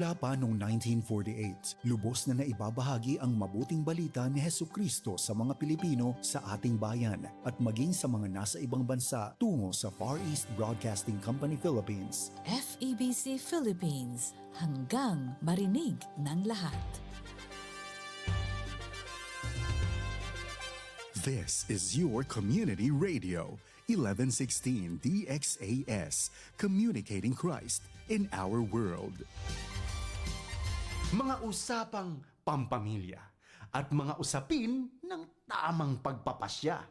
Mula pa noong 1948, lubos na naibabahagi ang mabuting balita ni Hesukristo sa mga Pilipino sa ating bayan at maging sa mga nasa ibang bansa tungo sa Far East Broadcasting Company Philippines. FEBC Philippines, hanggang marinig ng lahat. This is your community radio, 1116 DXAS, communicating Christ in our world. Mga usapang pampamilya at mga usapin ng tamang pagpapasya.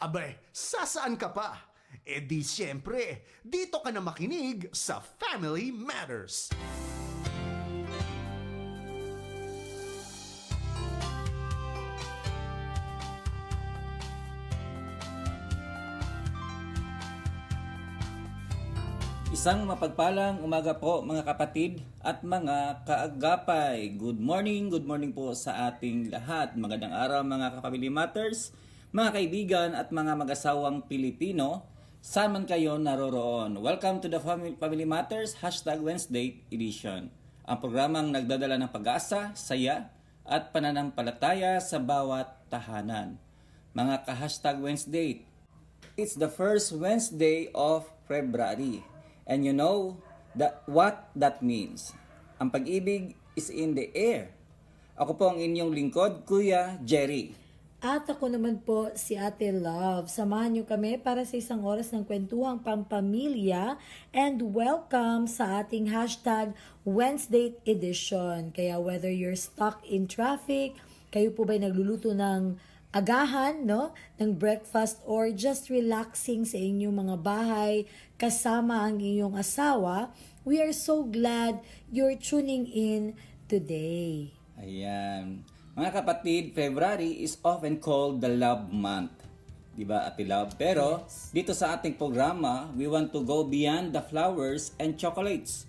Abay, sasaan ka pa? E di siyempre, dito ka na makinig sa Family Matters. Isang mapagpalang umaga po mga kapatid at mga kaagapay. Good morning po sa ating lahat. Magandang araw mga ka-Family Matters, mga kaibigan at mga mag-asawang Pilipino. Saan man kayo naroroon. Welcome to the Family Matters #Wednesday edition. Ang programang nagdadala ng pag-asa, saya at pananampalataya sa bawat tahanan. Mga ka-Wednesday, it's the first Wednesday of February. And you know what that means. Ang pag-ibig is in the air. Ako po ang inyong lingkod, Kuya Jerry. At ako naman po si Ate Love. Samahan niyo kami para sa isang oras ng kwentuhang pampamilya and welcome sa ating #Wednesday edition. Kaya whether you're stuck in traffic, kayo po ba'y nagluluto ng agahan, no? Ng breakfast or just relaxing sa inyong mga bahay kasama ang inyong asawa, we are so glad you're tuning in today. Ayan. Mga kapatid, February is often called the love month. Diba, Ate Love? Pero dito sa ating programa, we want to go beyond the flowers and chocolates.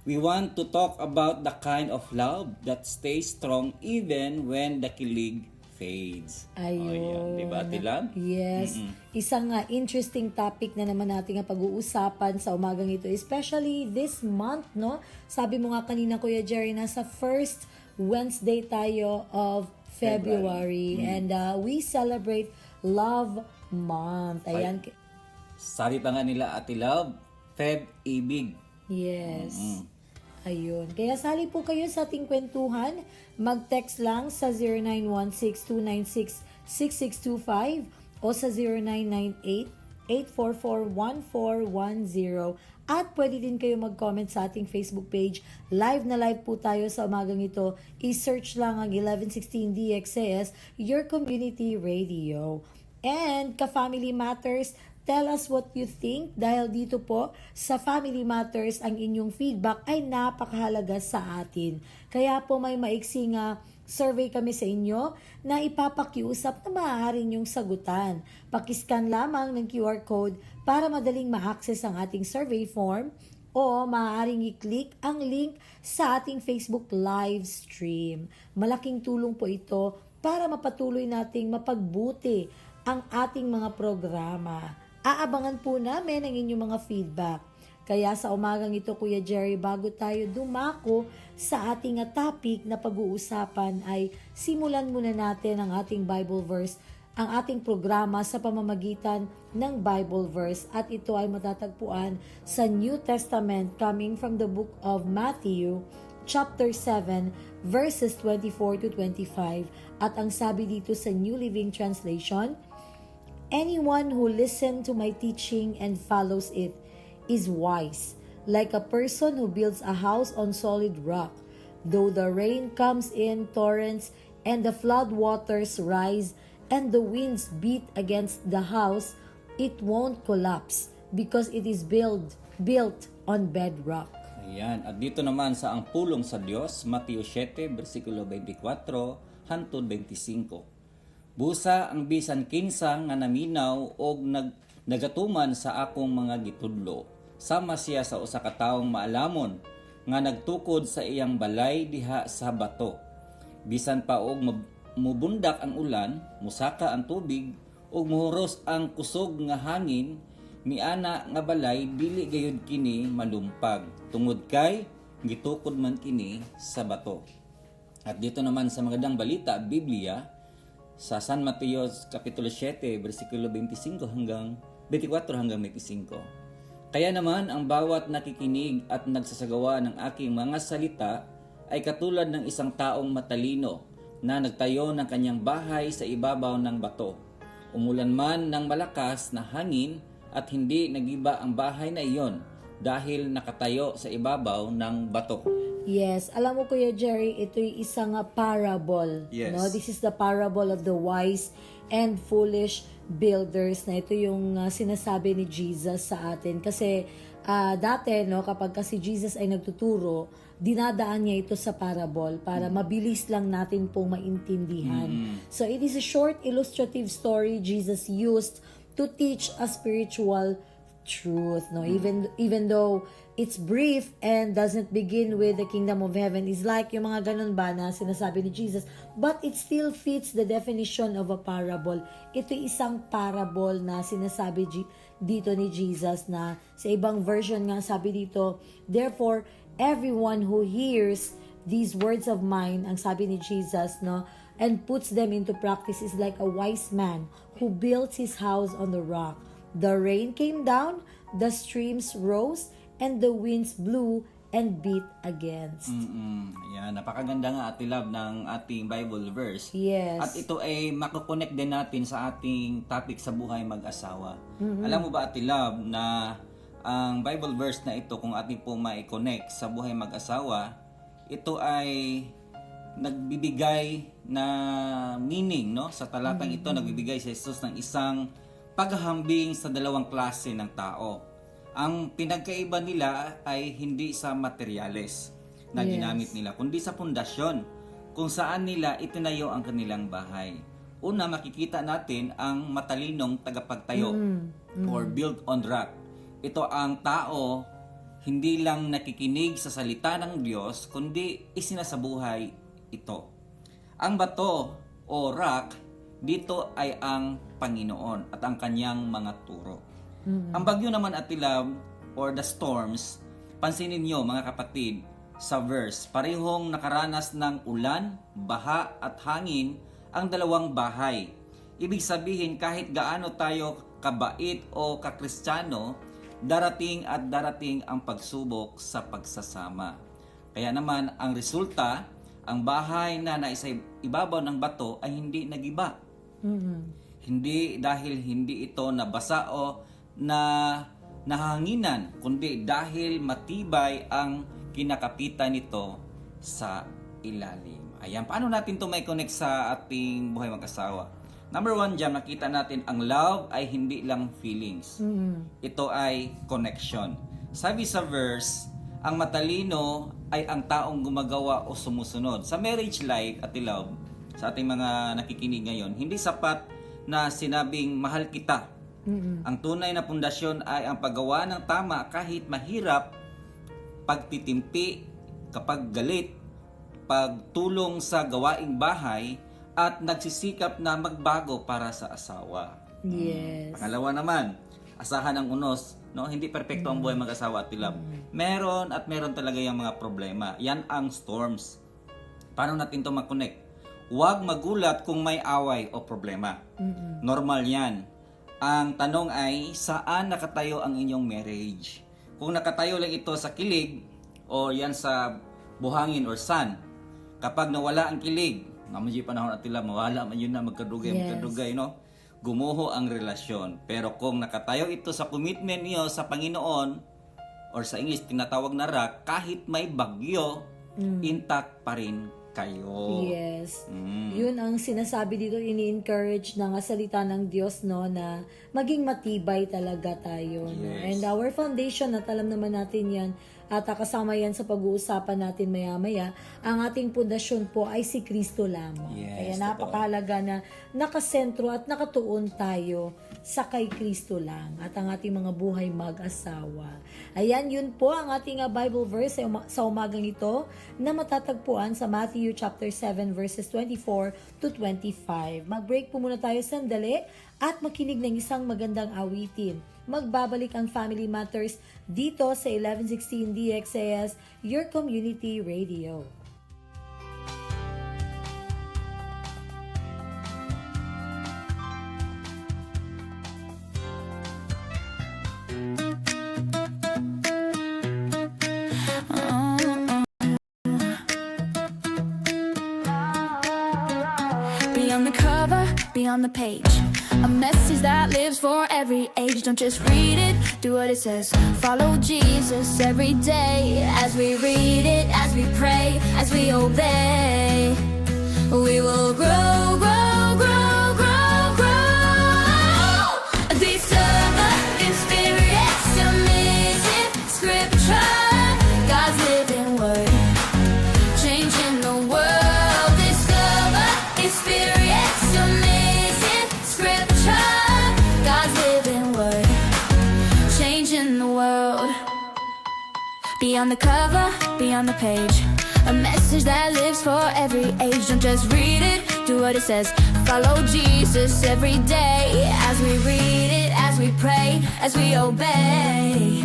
We want to talk about the kind of love that stays strong even when the kilig fades. Ayun. Diba, Ate Love? Yes. Isang interesting topic na naman natin ang pag-uusapan sa umagang ito. Especially this month, no? Sabi mo nga kanina, Kuya Jerry, nasa first Wednesday tayo of February. And we celebrate Love Month. Ayan. Sabi pa nga nila, Ate Love, Feb-ibig. Yes. Ayun. Kaya sali po kayo sa ating kwentuhan. Mag-text lang sa 0916-296-6625 o sa 0998-844-1410. At pwede din kayo mag-comment sa ating Facebook page. Live na live po tayo sa umagang ito. I-search lang ang 1116 DXAS, your community radio. And ka-Family Matters, tell us what you think dahil dito po sa Family Matters ang inyong feedback ay napakahalaga sa atin. Kaya po may maiksing survey kami sa inyo na ipapakiusap na maaari niyong sagutan. Pakiscan lamang ng QR code para madaling ma-access ang ating survey form o maaaring i-click ang link sa ating Facebook live stream. Malaking tulong po ito para mapatuloy nating mapagbuti ang ating mga programa. Aabangan po namin ang inyong mga feedback. Kaya sa umagang ito, Kuya Jerry, bago tayo dumako sa ating topic na pag-uusapan ay simulan muna natin ang ating Bible verse, ang ating programa sa pamamagitan ng Bible verse. At ito ay matatagpuan sa New Testament coming from the book of Matthew, chapter 7, verses 24 to 25. At ang sabi dito sa New Living Translation, anyone who listens to my teaching and follows it is wise, like a person who builds a house on solid rock. Though the rain comes in torrents and the flood waters rise and the winds beat against the house, it won't collapse because it is built on bedrock. Ayan. At dito naman sa ang pulong sa Diyos, Mateo 7, versikulo 24 hangtod 25. Busa ang bisan kinsa nga naminaw og nagatuman sa akong mga gitudlo. Sama siya sa usa ka taong maalamon nga nagtukod sa iyang balay diha sa bato. Bisan pa og mubundak ang ulan, musaka ang tubig ug muhuros ang kusog nga hangin, miana nga balay dili gayud kini malumpag tungod kay gitukod man kini sa bato. At dito naman sa magandang balita, Biblia, sa San Mateo Kapitulo 7, versikulo 25 hanggang 24 hanggang 25. Kaya naman, ang bawat nakikinig at nagsasagawa ng aking mga salita ay katulad ng isang taong matalino na nagtayo ng kanyang bahay sa ibabaw ng bato. Umulan man ng malakas na hangin at hindi nagiba ang bahay na iyon dahil nakatayo sa ibabaw ng bato. Yes, alam mo Kuya Jerry, ito'y isang parable. Yes. No? This is the parable of the wise and foolish builders, na ito yung sinasabi ni Jesus sa atin. Kasi dati, no, kapag kasi Jesus ay nagtuturo, dinadaan niya ito sa parable para mabilis lang natin pong maintindihan. So it is a short illustrative story Jesus used to teach a spiritual truth, no, even though it's brief and doesn't begin with the kingdom of heaven, is like yung mga ganun ba na sinasabi ni Jesus, but it still fits the definition of a parable. Ito isang parable na sinasabi dito ni Jesus, na sa ibang version nga sabi dito, therefore everyone who hears these words of mine, ang sabi ni Jesus, no, and puts them into practice is like a wise man who built his house on the rock. The rain came down, the streams rose, and the winds blew and beat against. Ayan, napakaganda nga Ate Love ng ating Bible verse. Yes. At ito ay makukonect din natin sa ating topic sa buhay mag-asawa. Alam mo ba Ate Love na ang Bible verse na ito, kung ating po mai-connect sa buhay mag-asawa, ito ay nagbibigay na meaning, no? Sa talatang ito, nagbibigay si Jesus ng isang paghahambing sa dalawang klase ng tao. Ang pinagkaiba nila ay hindi sa materyales na ginamit nila, kundi sa pundasyon kung saan nila itinayo ang kanilang bahay. Una, makikita natin ang matalinong tagapagtayo or built on rock. Ito ang tao hindi lang nakikinig sa salita ng Diyos, kundi isinasabuhay ito. Ang bato o rock dito ay ang Panginoon at ang kanyang mga turo. Ang bagyo naman at Love or the storms, pansinin niyo mga kapatid sa verse, parehong nakaranas ng ulan, baha at hangin ang dalawang bahay. Ibig sabihin kahit gaano tayo kabait o kakristyano, darating at darating ang pagsubok sa pagsasama. Kaya naman ang resulta, ang bahay na naisa ibabaw ng bato ay hindi nagiba. Hindi dahil hindi ito nabasa o nahanginan, kundi dahil matibay ang kinakapitan nito sa ilalim. Ayan, paano natin ito may connect sa ating buhay mag-asawa? Number 1 dyan, nakita natin ang love ay hindi lang feelings. Ito ay connection. Sabi sa verse, ang matalino ay ang taong gumagawa o sumusunod. Sa marriage life, at love, sa ating mga nakikinig ngayon, hindi sapat na sinabing mahal kita. Ang tunay na pundasyon ay ang paggawa ng tama kahit mahirap, pagtitimpi kapag galit, pagtulong sa gawaing bahay, at nagsisikap na magbago para sa asawa. Yes. Pangalawa naman, asahan ang unos, no? Hindi perpekto ang buhay mag-asawa at love. Meron at meron talaga yung mga problema. Yan ang storms. Paano natin to mag-connect? Huwag magulat kung may away o problema. Normal yan. Ang tanong ay, saan nakatayo ang inyong marriage? Kung nakatayo lang ito sa kilig o yan sa buhangin or sun, kapag nawala ang kilig, naman yung panahon at tila, mawala man yun na magkadugay, no? Gumuho ang relasyon. Pero kung nakatayo ito sa commitment niyo sa Panginoon, or sa English, tinatawag na rock, kahit may bagyo, intact pa rin kayo. Yes. Yun ang sinasabi dito, ini-encourage ng salita ng Diyos, no, na maging matibay talaga tayo. No? Yes. And our foundation, at alam naman natin yan, at kasama yan sa pag-uusapan natin maya-maya, ang ating pundasyon po ay si Kristo lamang. Yes, Kaya totoo. napakahalaga na nakasentro at nakatuon tayo sa kay Kristo lang at ang ating mga buhay mag-asawa. Ayan, yun po ang ating Bible verse sa umagang ito na matatagpuan sa Matthew chapter 7 verses 24 to 25. Mag-break po muna tayo sandali at makinig ng isang magandang awitin. magbabalik ang Family Matters dito sa 1116 DXAS, your community radio. Be on the cover, be on the page. A message that lives for every age. Don't just read it, do what it says. Follow Jesus every day. As we read it, as we pray, as we obey, we will grow, grow, grow, grow, grow. Discover, experience, amazing scripture, God's living word, changing the world. Discover, experience, amazing scripture, God's living word, changing the world. Be on the cover, be on the page. A message that lives for every age. Don't just read it, do what it says. Follow Jesus every day. As we read it, as we pray, as we obey,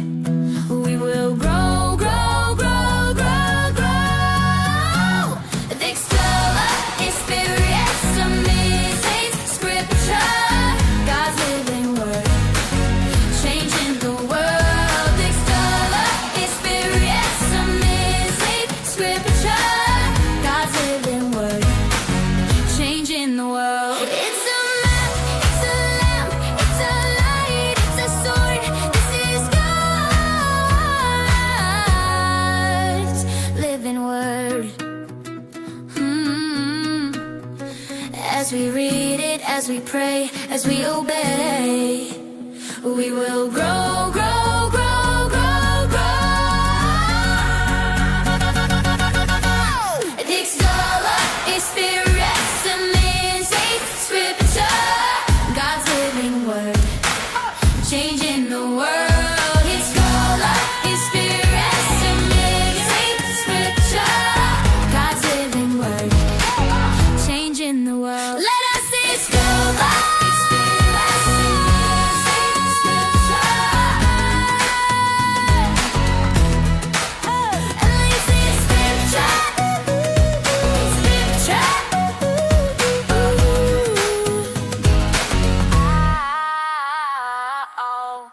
we will grow, grow, grow, grow, grow. Discover, experience, amazing scripture, God's living word, changing the world. Discover, experience, amazing scripture, God's living word, changing the world. It's a map, it's a lamp, it's a light, it's a sword. This is God's living word. As we read it, as we pray, as we obey, we will grow, grow, grow, grow, grow. Discover, experience, amazing scripture, God's living word, changing the world. Discover, experience, amazing scripture, God's living word, changing the world. Let us discover, experience, amazing scripture, amazing scripture, scripture. Oh.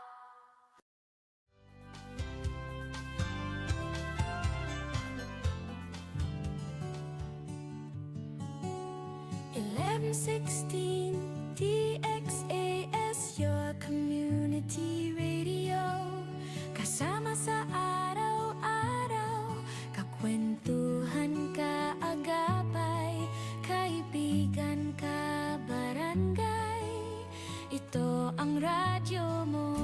1116 DXAS, your community radio. Kasama sa araw-araw, kakwentuhan, kaagapay, kaibigan, kabarangay. Ito ang radyo mo.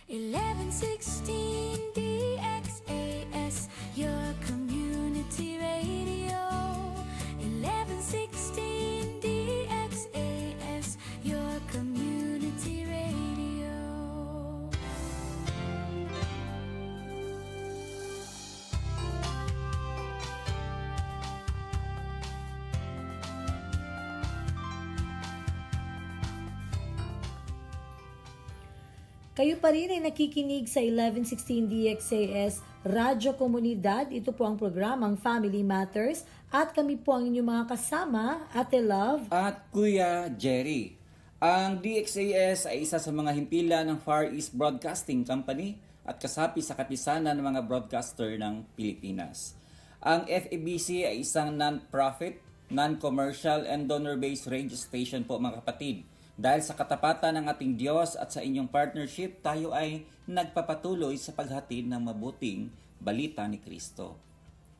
1116 DXAS, your community radio. 1116 DXAS, your community radio. Kayo pa rin ay nakikinig sa 1116 DXAS Radyo Komunidad. Ito po ang programang Family Matters at kami po ang inyong mga kasama, Ate Love. At Kuya Jerry. Ang DXAS ay isa sa mga himpilan ng Far East Broadcasting Company at kasapi sa kapisanan ng mga broadcaster ng Pilipinas. Ang FEBC ay isang non-profit, non-commercial and donor-based radio station po mga kapatid. Dahil sa katapatan ng ating Diyos at sa inyong partnership, tayo ay nagpapatuloy sa paghatid ng mabuting balita ni Kristo.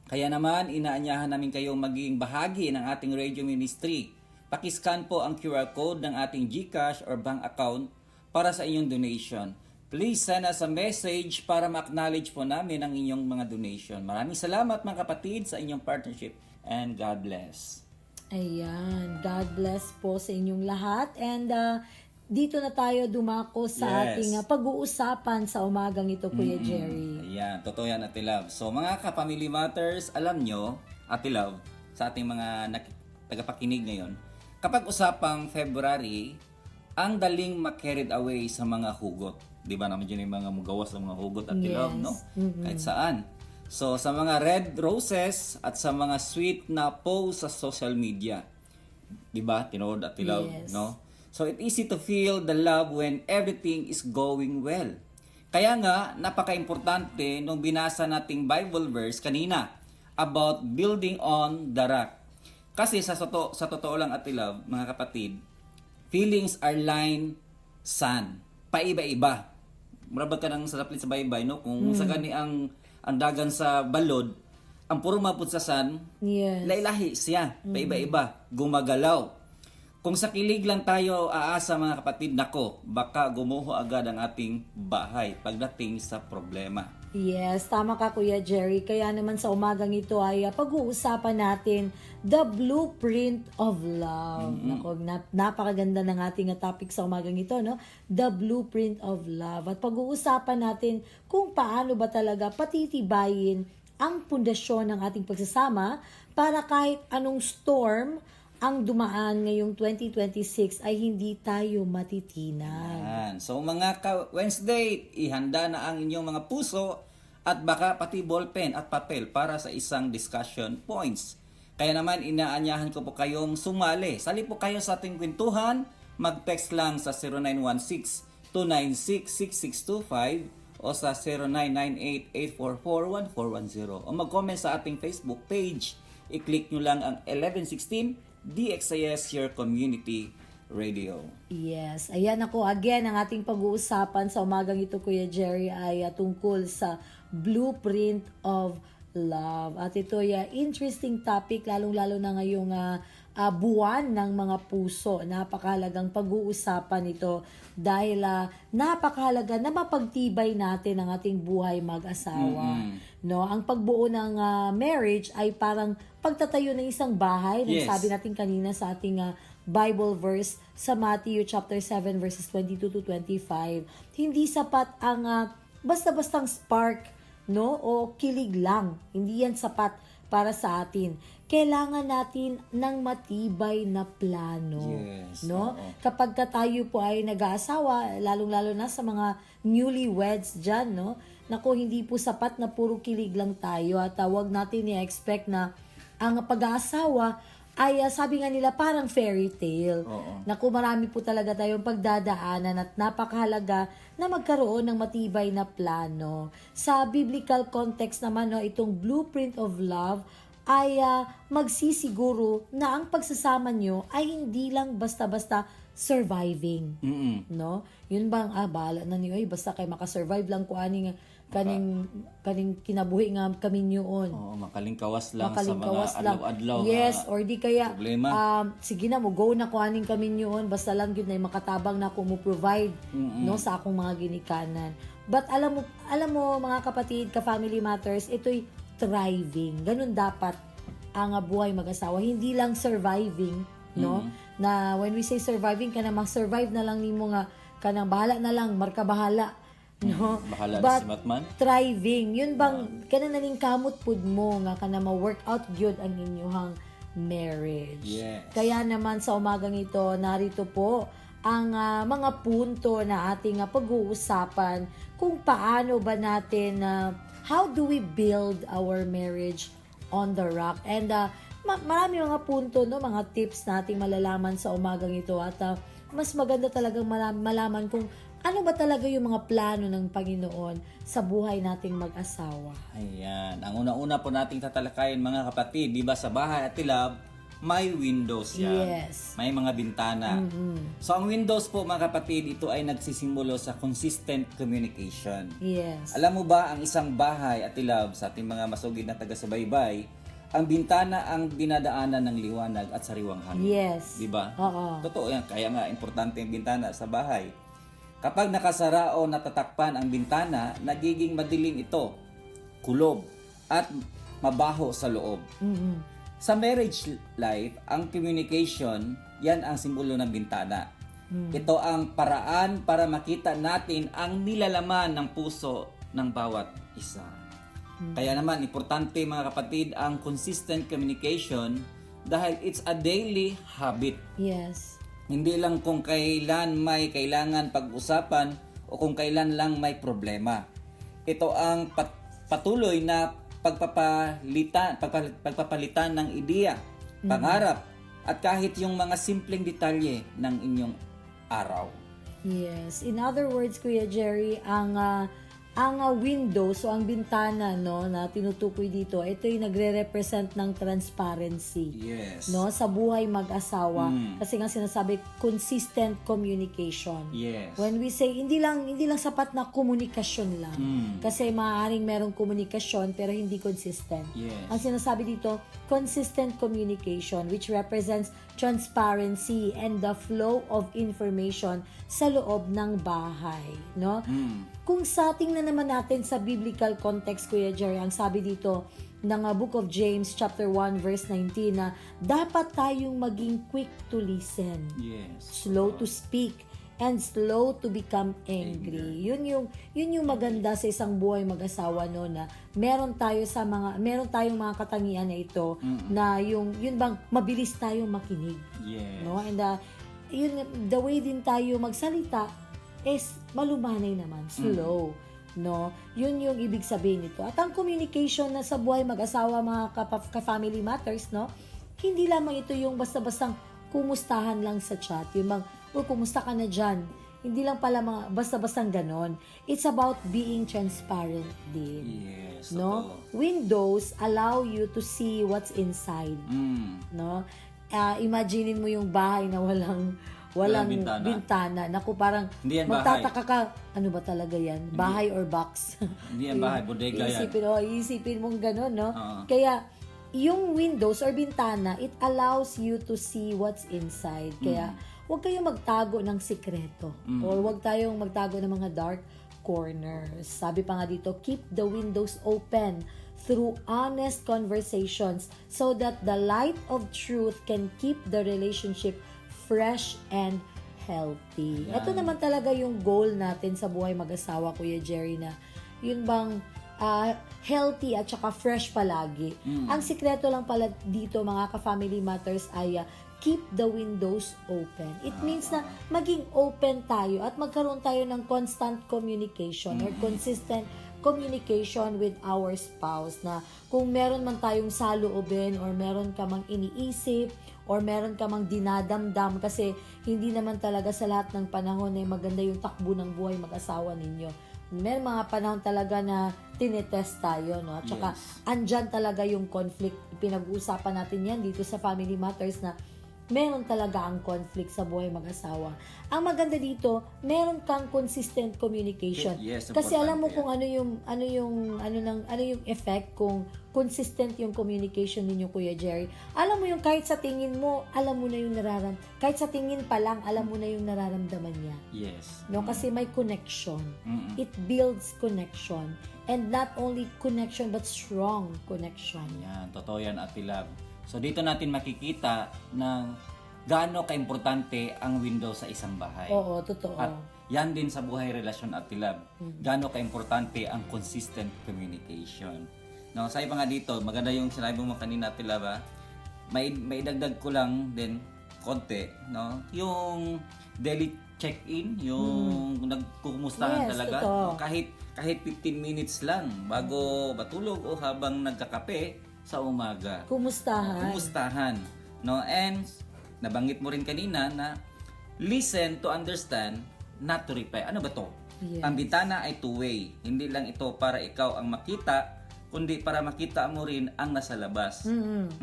Kaya naman, inaanyahan namin kayong maging bahagi ng ating radio ministry. Pakiscan po ang QR code ng ating GCash or bank account para sa inyong donation. Please send us a message para ma-acknowledge po namin ang inyong mga donation. Maraming salamat mga kapatid sa inyong partnership and God bless. Ayan, God bless po sa inyong lahat. And dito na tayo dumako sa Yes. ating pag-uusapan sa umagang ito, Kuya Jerry. Ayan, totoo yan, Ate Love. So mga ka-Family Matters, alam nyo, Ate Love, sa ating mga tagapakinig ngayon, kapag usapang February, ang daling ma-carried away sa mga hugot. Di ba naman yun yung mga mugawas ng mga hugot at Yes. love, no? Kahit saan. So, sa mga red roses at sa mga sweet na posts sa social media. Di ba? Tinood at love, Yes. no? So, it's easy to feel the love when everything is going well. Kaya nga, napaka-importante nung binasa nating Bible verse kanina about building on the rock. Kasi sa totoo lang at love, mga kapatid, feelings are line sand. Paiba-iba. Murabag ka nang saraplit sa baybay, no? Kung sa gani ang dagan sa balod, ang puro mapud sa sand, Yes. lailahi siya. Paiba-iba. Gumagalaw. Kung sa kilig lang tayo aasa, mga kapatid, nako, baka gumuho agad ang ating bahay pagdating sa problema. Yes, tama ka Kuya Jerry. Kaya naman sa umagang ito ay pag-uusapan natin the blueprint of love. Nako, napakaganda ng ating topic sa umagang ito, no? The blueprint of love. At pag-uusapan natin kung paano ba talaga patitibayin ang pundasyon ng ating pagsasama para kahit anong storm ang dumaan ngayong 2026 ay hindi tayo matitinag. Yan. So mga Wednesday, ihanda na ang inyong mga puso at baka pati ballpen at papel para sa isang discussion points. Kaya naman inaanyahan ko po kayong sumali. Sali po kayo sa ating kwentuhan. Mag-text lang sa 0916-296-6625 o sa 0998-844-1410 o mag-comment sa ating Facebook page. I-click nyo lang ang 1116 DXIS Your Community Radio. Yes. Ayan ako. Again, ang ating pag-uusapan sa umagang ito, Kuya Jerry, ay tungkol sa blueprint of love. At ito ay interesting topic, lalong-lalo na ngayong buwan ng mga puso. Napakahalagang pag-uusapan ito dahil napakahalaga na mapagtibay natin ang ating buhay mag-asawa. No, ang pagbuo ng marriage ay parang pagtatayo ng isang bahay. Yes. Sabi natin kanina sa ating Bible verse sa Matthew chapter 7 verses 22 to 25. Hindi sapat ang basta-bastang spark, no, o kilig lang. Hindi yan sapat para sa atin. Kailangan natin ng matibay na plano. Yes, No? oo. Kapag tayo po ay nag-aasawa, lalong-lalo na sa mga newlyweds dyan, no? Naku, hindi po sapat na puro kilig lang tayo at wag natin i-expect na ang pag-aasawa ay sabi nga nila parang fairy tale. Oo. Naku, marami po talaga tayong pagdadaanan at napakahalaga na magkaroon ng matibay na plano. Sa biblical context naman, no, itong blueprint of love ay magsisiguro na ang pagsasama nyo ay hindi lang basta-basta surviving. No? Yun bang, bahala na niyo, basta kayo makasurvive lang ko kaning kinabuhi nga kami yun. Oo, makalingkawas lang Makalingkawas sa mga lang. adlaw-adlaw. Yes, or di kaya, problema. sige na mo, go na kuhanin kami yun, basta lang yun na makatabang na ako mo provide no, sa akong mga ginikanan. But alam mo mga kapatid, ka-Family Matters, ito'y thriving. Ganun dapat ang buhay mag-asawa. Hindi lang surviving, no? Na when we say surviving, ka na mag-survive na lang nimo nga, ka nang bahala na lang, marka bahala. No? Bahala na But si Matman. thriving, yun bang kana naning kamot pud mo nga kana ma-workout gyud ang inyong marriage. Yes. Kaya naman sa umagang ito, narito po ang mga punto na ating pag-uusapan kung paano ba natin how do we build our marriage on the rock. And marami mga punto, no, mga tips nating malalaman sa umagang ito at mas maganda talagang malaman kung ano ba talaga yung mga plano ng Panginoon sa buhay nating mag-asawa. Ayan. Ang una-una po nating tatalakayin, mga kapatid, di ba sa bahay at tilab, may windows yan. Yes. May mga bintana. So, ang windows po, mga kapatid, ito ay nagsisimbolo sa consistent communication. Yes. Alam mo ba, ang isang bahay at tilab sa ating mga masugid na taga-subaybay, ang bintana ang dinadaanan ng liwanag at sariwang hangin. Yes. Di ba? Oo. Totoo yan. Kaya nga, importante yung bintana sa bahay. Kapag nakasara o natatakpan ang bintana, nagiging madilim ito, kulob, at mabaho sa loob. Sa marriage life, ang communication, yan ang simbolo ng bintana. Ito ang paraan para makita natin ang nilalaman ng puso ng bawat isa. Kaya naman, importante mga kapatid, ang consistent communication dahil it's a daily habit. Yes. Hindi lang kung kailan may kailangan pag-usapan o kung kailan lang may problema. Ito ang patuloy na pagpapalitan ng ideya, pangarap, at kahit yung mga simpleng detalye ng inyong araw. Yes. In other words, Kuya Jerry, ang window, so ang bintana no na tinutukoy dito, ito yung nagre-represent ng transparency. Yes. No, sa buhay mag-asawa. Kasi nga sinasabi consistent communication. Yes. When we say hindi lang sapat na komunikasyon lang. Kasi maaaring merong komunikasyon pero hindi consistent. Yes. Ang sinasabi dito, consistent communication which represents transparency and the flow of information sa loob ng bahay, no? Kung sa tingnan naman natin sa biblical context, Kuya Jerry, ang sabi dito ng Book of James chapter 1 verse 19 na dapat tayong maging quick to listen, Yes. slow to speak, and slow to become angry. Yun yung maganda sa isang buhay mag-asawa no, na meron tayong mga katangian na ito na yun bang mabilis tayong makinig. Yes. No? And yun, the way din tayo magsalita is malumanay naman, slow. No? Yun yung ibig sabihin nito. At ang communication na sa buhay mag-asawa, mga ka-family matters, no? Hindi lamang ito yung basta-bastang kumustahan lang sa chat. Yung bang, kumusta ka na dyan? Hindi lang pala mga basta-bastang ganon. It's about being transparent din. Yes. No? Totoo. Windows allow you to see what's inside. No? Imaginein mo yung bahay na walang bintana. Naku, parang Hindi yan magtataka ka, ano ba talaga yan? Bahay or box? Hindi yan bahay, bodega yan. Iisipin mong gano'n, no? Oo. Kaya, yung windows or bintana, it allows you to see what's inside. Kaya, huwag kayong magtago ng sikreto. Or huwag tayong magtago ng mga dark corners. Sabi pa nga dito, keep the windows open through honest conversations so that the light of truth can keep the relationship fresh and healthy. Ito naman talaga yung goal natin sa buhay mag-asawa, Kuya Jerry, na yun bang healthy at saka fresh palagi. Ang sikreto lang pala dito, mga ka-family matters, ay keep the windows open. It means na maging open tayo at magkaroon tayo ng constant communication or consistent communication with our spouse, na kung meron man tayong saloobin or meron ka mang iniisip or meron ka mang dinadamdam, kasi hindi naman talaga sa lahat ng panahon ay maganda yung takbo ng buhay mag-asawa ninyo. May mga panahon talaga na tinetest tayo, no? At saka andyan talaga yung conflict. Pinag-uusapan natin yan dito sa Family Matters na meron talaga ang conflict sa buhay mag-asawa. Ang maganda dito, meron kang consistent communication. Yes, kasi alam mo importante kung ano yung effect kung consistent yung communication ninyo, Kuya Jerry. Alam mo yung kahit sa tingin mo, alam mo na yung kahit sa tingin pa lang, alam mo na yung nararamdaman niya. Yes. No, kasi may connection. It builds connection. And not only connection but strong connection. Yan, totoo yan, Ate Love. So dito natin makikita ng gaano kaimportante ang window sa isang bahay. Oo, totoo. At yan din sa buhay relasyon, Ate Love. Gaano kaimportante ang consistent communication. No, sa iba nga dito, maganda yung sinabi mo kanina, Ate Love, may idagdag ko lang din konti, no? Yung daily check-in, yung nagkukumustahan Yes, talaga, totoo. no? Kahit 15 minutes lang bago matulog o habang nagkakape sa umaga. Kumustahan, no? And nabanggit mo rin kanina na listen to understand, not to reply. Ano ba to? Yes. Ang bintana ay two-way. Hindi lang ito para ikaw ang makita, kundi para makita mo rin ang nasa labas.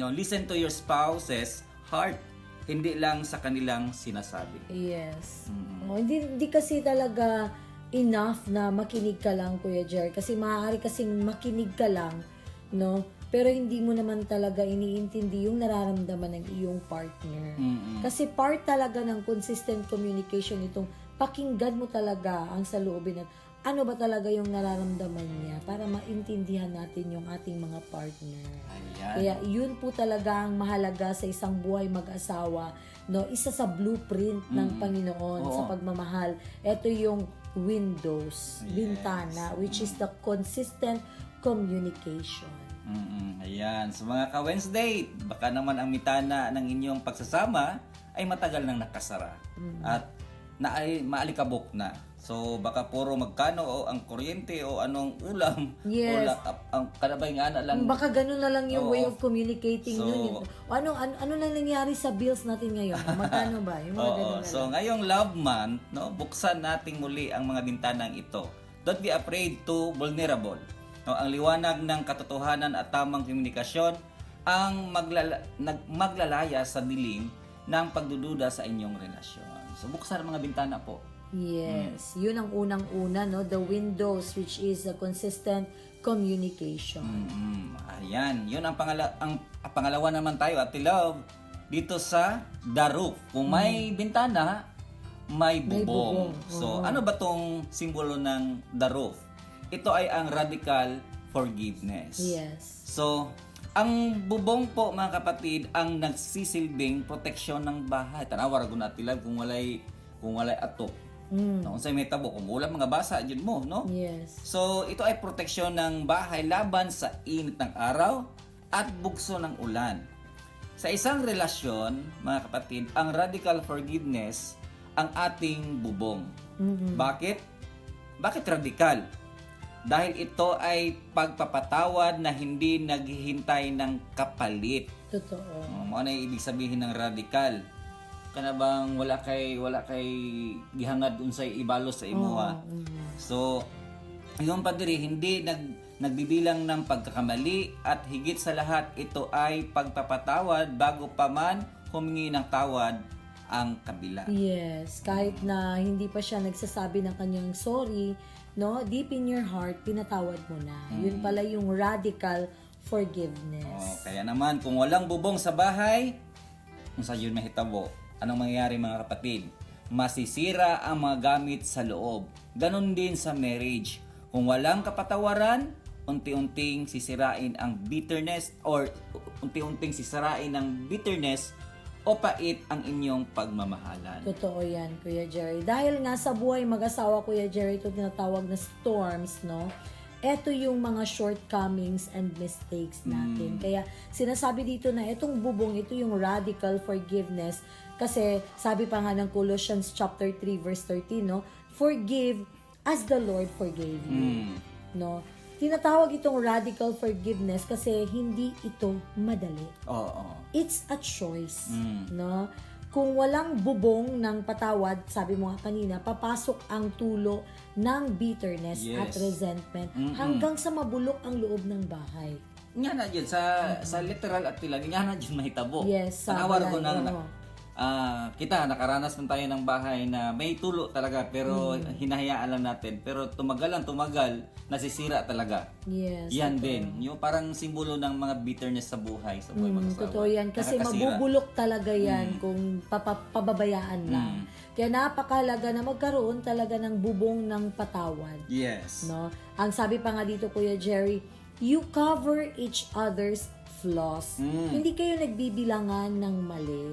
No, listen to your spouse's heart, hindi lang sa kanilang sinasabi. Yes. Hindi kasi talaga enough na makinig ka lang, Kuya Jer. Kasi maaari kasing makinig ka lang, no? Pero hindi mo naman talaga iniintindi yung nararamdaman ng iyong partner. Kasi part talaga ng consistent communication itong pakinggan mo talaga ang saloobin at ano ba talaga yung nararamdaman niya para maintindihan natin yung ating mga partner. Ayan. Kaya yun po talaga ang mahalaga sa isang buhay mag-asawa, no? Isa sa blueprint ng Panginoon sa pagmamahal. Ito yung windows, bintana, which is the consistent communication. Ayan. So mga ka-Wednesday, baka naman ang mitana ng inyong pagsasama ay matagal nang nakasara at maalikabok na. So baka puro magkano o ang kuryente o anong ulam Yes. ang kanabay nga na lang. Baka ganun na lang yung Oo. way of communicating So, nun. O ano lang nangyari sa bills natin ngayon? Magkano ba? Yung mga ganun Oo. na So lang. ngayong Love Month, no, buksan nating muli ang mga bintanang ito. Don't be afraid to vulnerable. No, ang liwanag ng katotohanan at tamang komunikasyon ang maglalaya sa dilim ng pagdududa sa inyong relasyon. So buksan ang mga bintana po. Yes, yun ang unang-una, no? The windows, which is a consistent communication. Ayan, yun ang pangalawa naman tayo, Ate Love, dito sa the roof. Kung may bintana, may bubong. bubong. So, ano ba tong simbolo ng the roof? Ito ay ang radical forgiveness. Yes. So, ang bubong po mga kapatid ang nagsisilbing proteksyon ng bahay. Tanawar ko na Ate Love kung walay atok. No, unsay may tabo kung ulam mga basa jud mo, no? Yes. So, ito ay proteksyon ng bahay laban sa init ng araw at bugso ng ulan. Sa isang relasyon, mga kapatid, ang radical forgiveness ang ating bubong. Bakit? Bakit radical? Dahil ito ay pagpapatawad na hindi naghihintay ng kapalit. Totoo. Ano na ibig sabihin ng radical? Kana bang wala kay gihangad unsay ibalos sa imuha. So, yung padiri hindi nagbibilang ng pagkakamali at higit sa lahat ito ay pagpapatawad bago pa man humingi ng tawad ang kabila. Yes, kahit na hindi pa siya nagsasabi ng kanyang sorry, no? Deep in your heart, pinatawad mo na. Yun pala yung radical forgiveness. Kaya naman kung walang bubong sa bahay, unsa yun mahitabo? Anong mangyayari mga kapatid? Masisira ang mga gamit sa loob. Ganon din sa marriage. Kung walang kapatawaran, unti-unting sisirain ang bitterness o pait ang inyong pagmamahalan. Totoo yan, Kuya Jerry. Dahil nga sa buhay mag-asawa, Kuya Jerry, ito tinatawag na storms, no? Ito yung mga shortcomings and mistakes natin. Kaya sinasabi dito na itong bubong, ito yung radical forgiveness. Kasi sabi pa nga ng Colossians chapter 3 verse 13, no? Forgive as the Lord forgave you. No? Tinatawag itong radical forgiveness kasi hindi ito madali. Oo. It's a choice, no? Kung walang bubong ng patawad, sabi mo nga kanina, papasok ang tulo ng bitterness Yes. at resentment hanggang sa mabulok ang loob ng bahay. Nga na dyan, sa literal at tilang, nga na dyan mahitabo. Yes, sa Tanawar ko balay, na, oo. kita, nakaranas man tayo ng bahay na may tulo talaga, pero hinahayaan lang natin. Pero tumagal, nasisira talaga. Yes. Yan totoo. din. Yung parang simbolo ng mga bitterness sa buhay mag-asawa. Totoo yan. Kasi Nakakasira. mabubulok talaga yan kung pababayaan lang. Kaya napakahalaga na magkaroon talaga ng bubong ng patawad. Yes. No? Ang sabi pa nga dito, Kuya Jerry, you cover each other's flaws. Hindi kayo nagbibilangan ng mali.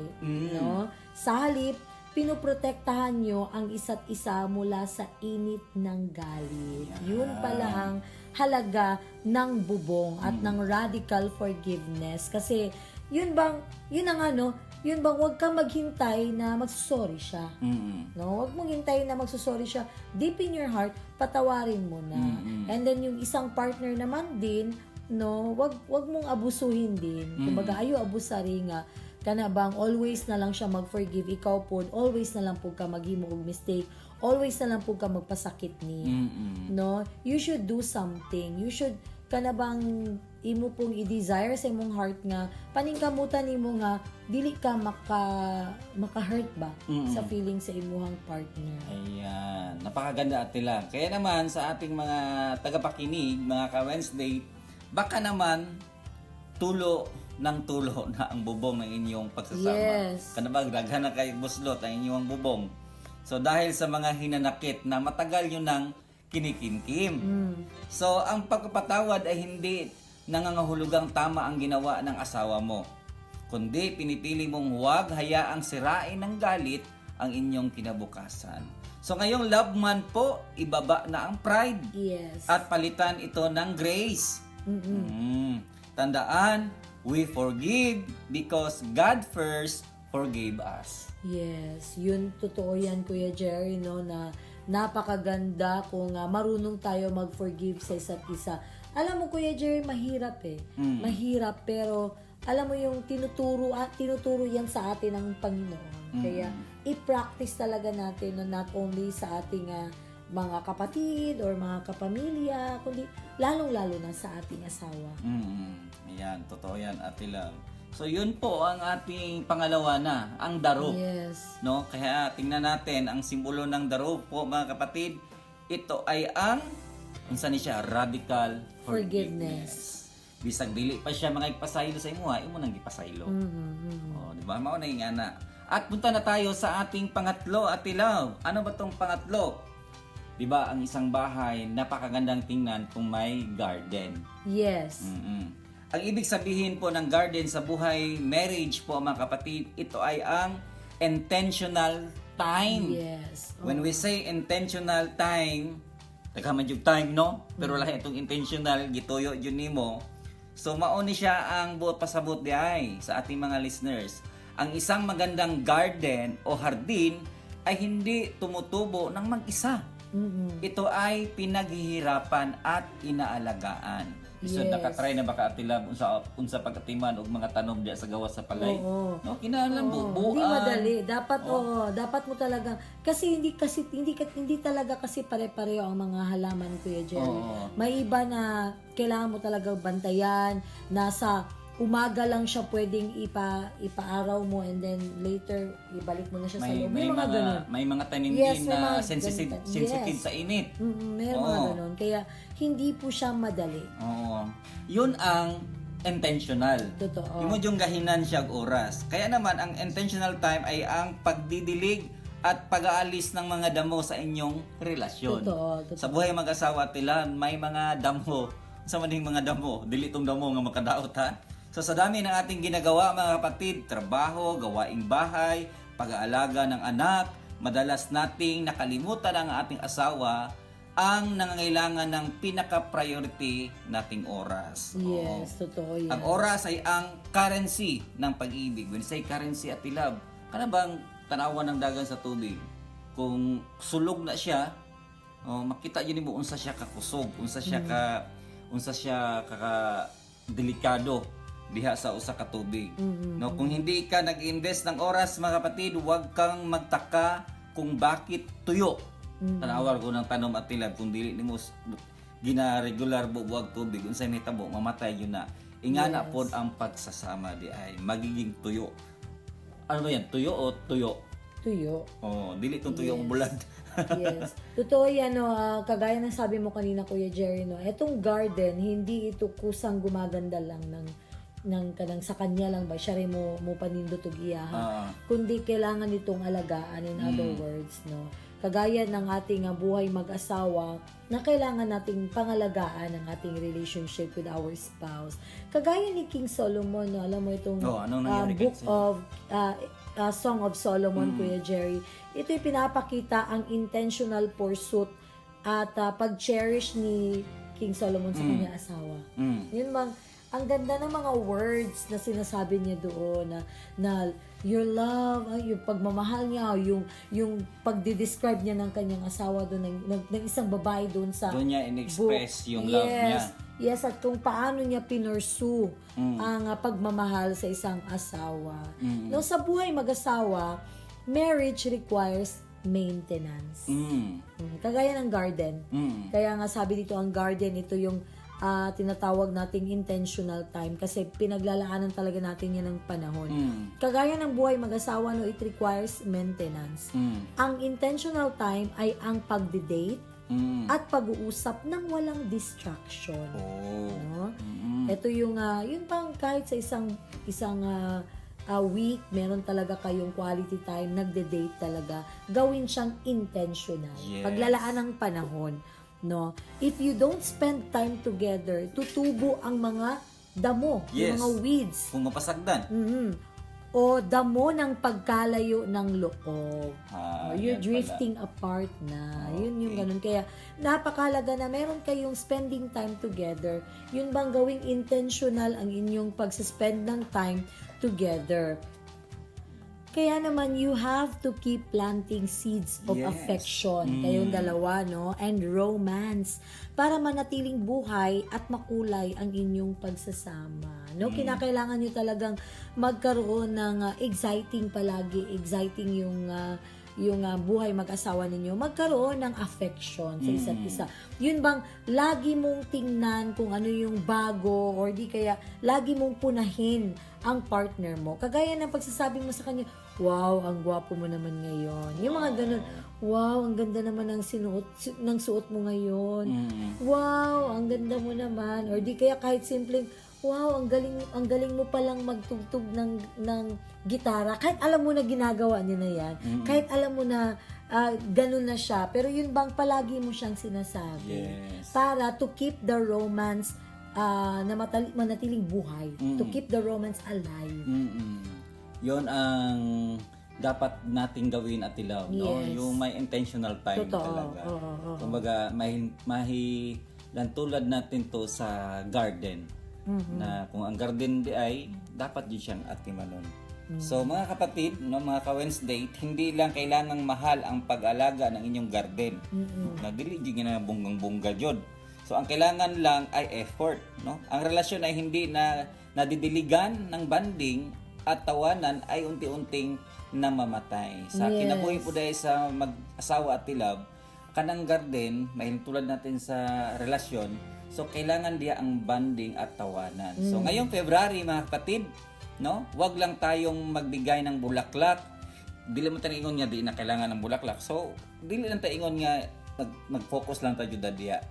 No? Sa halip, pinoprotektahan nyo ang isa't isa mula sa init ng galit. Yun pala ang halaga ng bubong at ng radical forgiveness. Kasi yun bang wag kang maghintay na magsusorry siya. No, wag mong hintayin na magsusorry siya. Deep in your heart, patawarin mo na. And then yung isang partner naman din, no, wag mong abusuhin din. Kumbaga ayo abusari nga kana bang always na lang siya mag-forgive, ikaw po always na lang pug ka maghimo og mistake, always na lang pug ka magpasakit niya. No, you should do something. You should kana bang imo pong i-desire sa imong heart nga paningkamutan nimo nga dili ka maka-hurt ba sa feeling sa imong partner. Ayan. Napakaganda Ate Lang. Kaya naman sa ating mga tagapakinig, mga ka-Wednesday, baka naman tulo na ang bubong ng inyong pagsasama. Yes. Kanabag, daghan na kay buslot ang inyong bubong. So dahil sa mga hinanakit na matagal nyo nang kinikinkim. So ang pagpapatawad ay hindi nangangahulugang tama ang ginawa ng asawa mo, kundi pinipili mong huwag hayaang sirain ng galit ang inyong kinabukasan. So ngayong Love Month po, ibaba na ang pride Yes. at palitan ito ng grace. Tandaan, we forgive because God first forgave us. Yes, yun totoo yan Kuya Jerry, no, na napakaganda kung marunong tayo mag-forgive sa isa't isa. Alam mo Kuya Jerry, mahirap Mahirap, pero alam mo yung tinuturo yan sa atin ng Panginoon. Kaya i-practice talaga natin, no, not only sa ating mga kapatid or mga kapamilya, kundi lalong-lalo na sa ating asawa. Ayan, totoo yan, Ate Love. So yun po ang ating pangalawa na, ang daro. Yes. No? Kaya tingnan natin ang simbolo ng daro po mga kapatid. Ito ay ang unsa ni siya, radical forgiveness. Bisag dili pa siya mga ipasaylo sa imo, imo nang ipasaylo. Oh, di ba? Mao na yung ana. At punta na tayo sa ating pangatlo, Ate Love. Ano ba tong pangatlo? Di ba ang isang bahay napakagandang tingnan kung may garden. Yes. Ang ibig sabihin po ng garden sa buhay marriage po mga kapatid, ito ay ang intentional time. Yes. When we say intentional time, nagkaman yung time, no? Pero lahat itong intentional, gituyo yun nimo. So mauni siya ang buot pasabot di ay sa ating mga listeners. Ang isang magandang garden o hardin ay hindi tumutubo ng mag-isa. Ito ay pinaghihirapan at inaalagaan. So Yes. nakatry na baka Ate Love unsa pagkatiman og mga tanom diya sa gawas sa palay. Oo. No, kinahanglan buuan. Hindi madali. Dapat mo talagang hindi talaga kasi pare-pareho ang mga halaman Kuya Jerry. Oo. May iba na kailangan mo talaga bantayan, nasa umaga lang siya pwedeng ipaaraw mo and then later ibalik mo na siya sa loob. May mga ganun. may mga tanim Yes, din may na mga sensitive ganun. Yes. sa init. Meron mga Oo. ganun. Kaya hindi po siya madali. Oo. Yun ang intentional. Totoo. Imo yung gahinan siya og oras. Kaya naman ang intentional time ay ang pagdidilig at pag-aalis ng mga damo sa inyong relasyon. Totoo. Sa buhay mag-asawa tilan, may mga damo. Sa maning mga damo, dili tong damo nga makadaot ha. So sa dami ng ating ginagawa mga kapatid, trabaho, gawaing bahay, pag-aalaga ng anak, madalas nating nakalimutan ang ating asawa ang nangangailangan ng pinaka-priority nating oras. Yes, totoo yan. Ang oras ay ang currency ng pag-ibig. When say currency at love, kana bang tanawan ng dagan sa tubig? Kung sulog na siya, makita yun mo unsa siya kakusog, unsa siya delikado diha sa usa ka tubig. No, kung hindi ka nag-invest ng oras mga kapatid, huwag kang magtaka kung bakit tuyo. Tanawar ko ng tanom at tilab kung dili nimo gina-regular buwag tubig unsay mahitabo mamatay yun na. Ingana pod ang pagsasama di ay magiging tuyo. Ano ba yan? Tuyo o tuyo? Tuyo. Oh, dili tong tuyo ang bulad. Yes. Totoo yan, no. Kagaya ng sabi mo kanina, Kuya Jerry, no. Etong garden, hindi ito kusang gumaganda lang ng kanang sa kanya lang ba siya rin mo panindot og iyaha, kundi kailangan itong alagaan, in other words, no. Kagaya ng ating buhay mag-asawa na kailangan nating pangalagaan ang ating relationship with our spouse. Kagaya ni King Solomon, no, alam mo itong anong nangyari book kasi? of Song of Solomon, Kuya Jerry. Ito'y pinapakita ang intentional pursuit at pag-cherish ni King Solomon sa kanyang asawa. Yun bang ang ganda ng mga words na sinasabi niya doon na your love, yung pagmamahal niya, yung pagde-describe niya ng kanyang asawa doon ng isang babae doon sa Doon niya in-express book. yung love niya. Yes, at kung paano niya pinursue ang pagmamahal sa isang asawa. No, sa buhay mag-asawa, marriage requires maintenance. Kagaya ng garden. Kaya nga sabi dito ang garden, ito yung tinatawag nating intentional time kasi pinaglalaanan talaga natin yan ng panahon. Kagaya ng buhay mag-asawa, no, it requires maintenance. Ang intentional time ay ang pagde-date at pag-uusap ng walang distraction. No? Ito yung yun pang kahit sa isang week, meron talaga kayong quality time, nagde-date talaga, gawin siyang intentional. Yes. Paglalaan ng panahon. No, if you don't spend time together, tutubo ang mga damo, Yes. yung mga weeds, Kung mapasagdan. o damo ng pagkalayo ng loob. You're yan drifting apart na. Yun yung ganun. Kaya napakalaga na meron kayong spending time together. Yun bang gawing intentional ang inyong pagsuspend ng time together. Kaya naman, you have to keep planting seeds of Yes. affection, kayong dalawa, no? And romance, para manatiling buhay at makulay ang inyong pagsasama. No? Kinakailangan nyo talagang magkaroon ng exciting palagi, exciting yung buhay mag-asawa ninyo, magkaroon ng affection sa isa't isa. Yun bang lagi mong tingnan kung ano yung bago, or di kaya lagi mong punahin ang partner mo. Kagaya ng pagsasabi mo sa kanya, wow, ang gwapo mo naman ngayon. Yung mga ganun, wow, ang ganda naman ng suot mo ngayon. Wow, ang ganda mo naman. Or di kaya kahit simpleng, wow, ang galing mo palang magtugtog ng gitara. Kahit alam mo na ginagawa niya na yan. Kahit alam mo na ganun na siya. Pero yun bang palagi mo siyang sinasabi. Yes. Para to keep the romance na manatiling buhay. To keep the romance alive. Yon ang dapat nating gawin at ilaw, no? Yes. Yung may intentional time Totoo. talaga. Oo. Kumbaga, lang tulad natin to sa garden. Na kung ang garden di ay dapat din siyang atimanon. So mga kapatid, no, mga ka-Wednesday, hindi lang kailangang mahal ang pag-alaga ng inyong garden. Na dili di na bunggang-bungga jud. So ang kailangan lang ay effort, no? Ang relasyon ay hindi na nadidiligan ng banding at tawanan ay unti-unting namamatay. Sa Yes. kinabuhi po dahil sa mag-asawa at tilab, kanang garden, may tulad natin sa relasyon, so kailangan diya ang banding at tawanan. So ngayong February mga kapatid, no? Wag lang tayong magbigay ng bulaklak. Dili mo tayo ingon nga di na kailangan ng bulaklak. So dili lang tayo ingon nga mag-focus lang tayo diya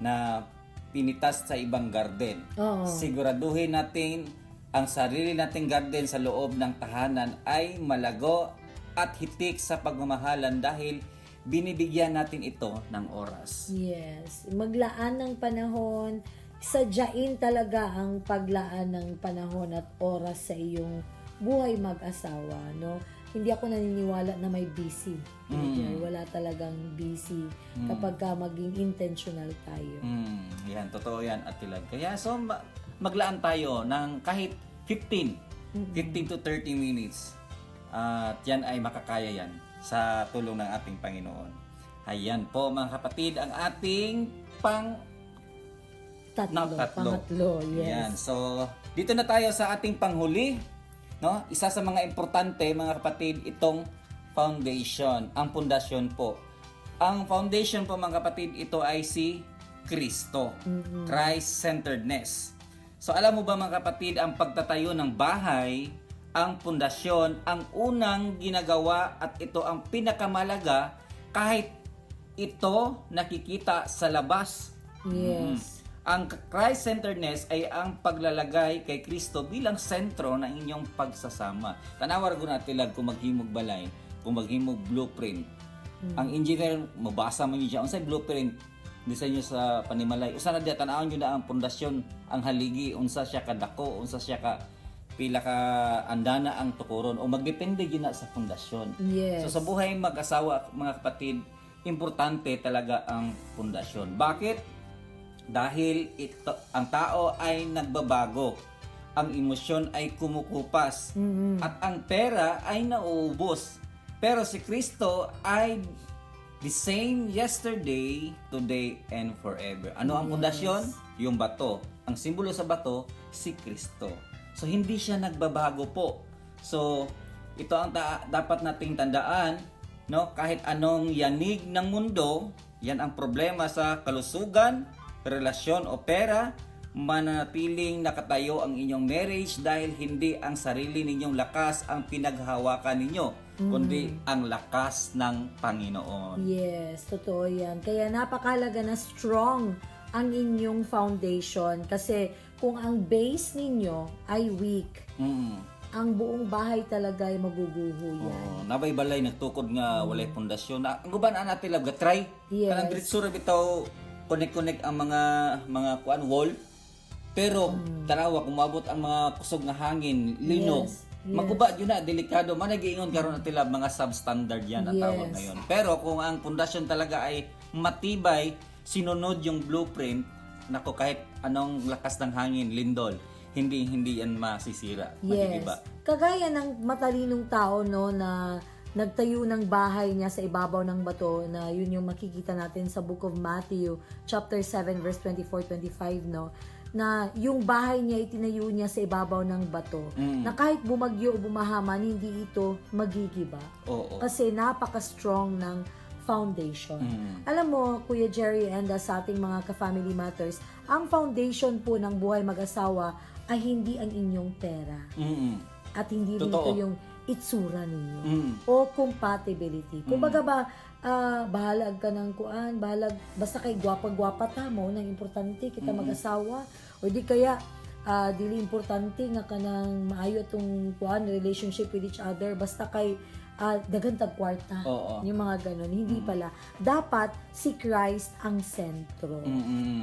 na pinitas sa ibang garden. Oo. Siguraduhin natin ang sarili nating garden sa loob ng tahanan ay malago at hitik sa pagmamahalan dahil binibigyan natin ito ng oras. Yes. Maglaan ng panahon, sadyain talaga ang paglaan ng panahon at oras sa iyong buhay mag-asawa, no? Hindi ako naniniwala na may busy. Wala talagang busy kapag ka maging intentional tayo. Yan, totoo yan at tilag. Kaya so maglaan tayo ng kahit 15 to 30 minutes. At yan ay makakaya yan sa tulong ng ating Panginoon. Ayan po mga kapatid, ang ating Pangatlo. Yes. Yan. So, dito na tayo sa ating panghuli. No? Isa sa mga importante, mga kapatid, itong foundation. Ang pundasyon po. Ang foundation po, mga kapatid, ito ay si Kristo. Christ-centeredness. So, alam mo ba, mga kapatid, ang pagtatayo ng bahay, ang pundasyon, ang unang ginagawa at ito ang pinakamalaga kahit ito nakikita sa labas. Yes. Ang Christ-centeredness ay ang paglalagay kay Kristo bilang sentro ng inyong pagsasama. Tanawar ko natin lang kung maghimog balay, kung maghimog blueprint. Ang engineer, mabasa mo niya, unsay blueprint, design nyo sa panimalay. Usa na diya, tanawon nyo na ang pundasyon, ang haligi, unsa siya kadako, unsa siya ka pila ka andana ang tukuron, o magdepende yun na sa pundasyon. Yes. So sa buhay mag-asawa, mga kapatid, importante talaga ang pundasyon. Bakit? Dahil ang tao ay nagbabago, ang emosyon ay kumukupas, at ang pera ay nauubos. Pero si Kristo ay the same yesterday, today, and forever. Ano ang pundasyon? Yung bato. Ang simbolo sa bato, si Kristo. So hindi siya nagbabago po. So ito ang dapat nating tandaan, no? Kahit anong yanig ng mundo, yan ang problema sa kalusugan, relasyon o pera, mananatiling nakatayo ang inyong marriage dahil hindi ang sarili ninyong lakas ang pinaghahawakan ninyo, kundi ang lakas ng Panginoon. Yes, totoo yan. Kaya napakalaga na strong ang inyong foundation kasi kung ang base ninyo ay weak, ang buong bahay talaga ay maguguho yan. Oh, nabay-balay nagtukod nga walay pundasyon. Ang guban ana tila try. Yes. Kanang diretso ra bitaw connect ang mga kuan wall. Pero tanawa kung maabot ang mga kusog nga hangin, linog. Yes. Maguba yun na, delikado. Managiingon karon na tila mga substandard yan ang tawag ngayon. Pero kung ang pundasyon talaga ay matibay, sinunod yung blueprint, nako kahit anong lakas ng hangin, lindol, hindi yan masisira. Yes. Magigiba. Kagaya ng matalinong tao, no, na nagtayo ng bahay niya sa ibabaw ng bato, na yun yung makikita natin sa Book of Matthew, chapter 7, verse 24-25, no, na yung bahay niya itinayo niya sa ibabaw ng bato, na kahit bumagyo o bumahaman, hindi ito magigiba. Oo. Kasi napaka-strong ng foundation. Alam mo, Kuya Jerry and sa ating mga ka-family matters, ang foundation po ng buhay mag-asawa ay hindi ang inyong pera. At hindi rin Totoo. ito yung itsura ninyo o compatibility. Kumbaga ba, bahalag ka ng kuan, basta kay gwapa-gwapa ta mo, nang importante kita mag-asawa, o di kaya, dili importante nga ka ng maayo itong kuan, relationship with each other, basta kay dagan tag kwarta. Oo. Yung mga ganun. Hindi pala. Dapat si Christ ang sentro.